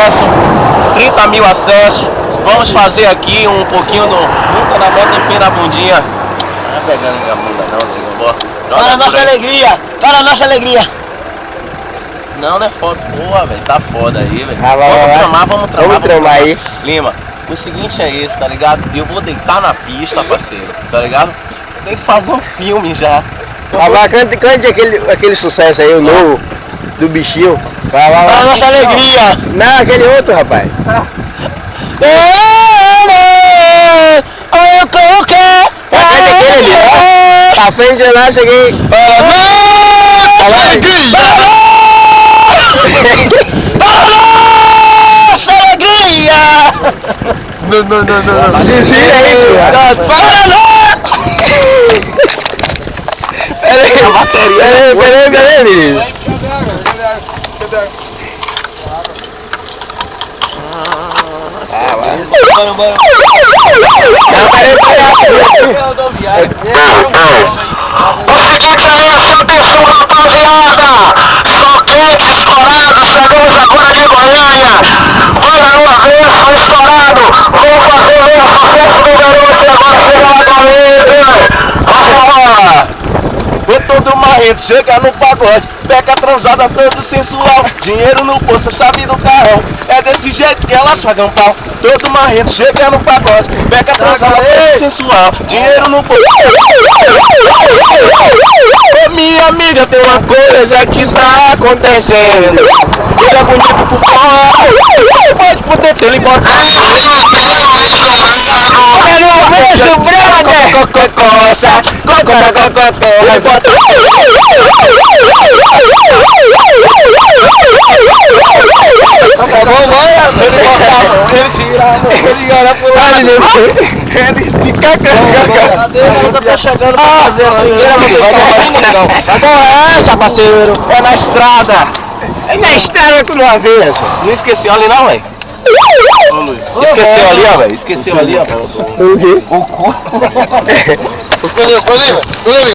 acessos, 30 mil acessos. Vamos fazer aqui um pouquinho no treinamento, empina a bundinha. Não é pegando minha bunda não, Senhor. Para a nossa alegria, para a nossa alegria. Não é foda. Boa, velho, tá foda aí, velho. Vamos tramar aí. Lima, o seguinte é esse, tá ligado? Eu vou deitar na pista, parceiro, tá ligado? Tem que fazer um filme já. Rapaz, cante aquele sucesso aí, o novo, do bichinho. Para a nossa alegria. Não, aquele outro, rapaz. Cante aquele ali, ó. Pra frente de lá, cheguei. Nossa alegria! Não. Desvira aí, Para nós! Peraí, menino. O seguinte aí, atenção, rapaziada! Só quente, estourado, chegamos agora de Goiânia. Bora numa vez, só estourado. Vamos fazer o sucesso do garoto e agora chega lá com ele. Vamos lá! Vê todo marrento, chega no pagode, pega transada todo sensual, dinheiro no bolso, chave no carrão, é desse jeito que elas pagam pau. Todo marrento, chega no pagode, pega transada todo sensual, dinheiro no bolso. Ô minha amiga, tem uma coisa que está acontecendo. Ele é bonito por fora, pode por dentro, ele bota. Quero um beijo, brother! Cococosa, cocococococo, vai botar. Ele tira, ele olha pro lado, ele fica Eu tô chegando pra fazer a swingueira, vocês estão ouvindo, negão? Agora é essa, parceiro, é na estrada. É na estrada com uma vez. Não esqueceu ali não, velho? Esqueceu ali, ó, velho. Esqueceu ali, ó. O quê? O cu.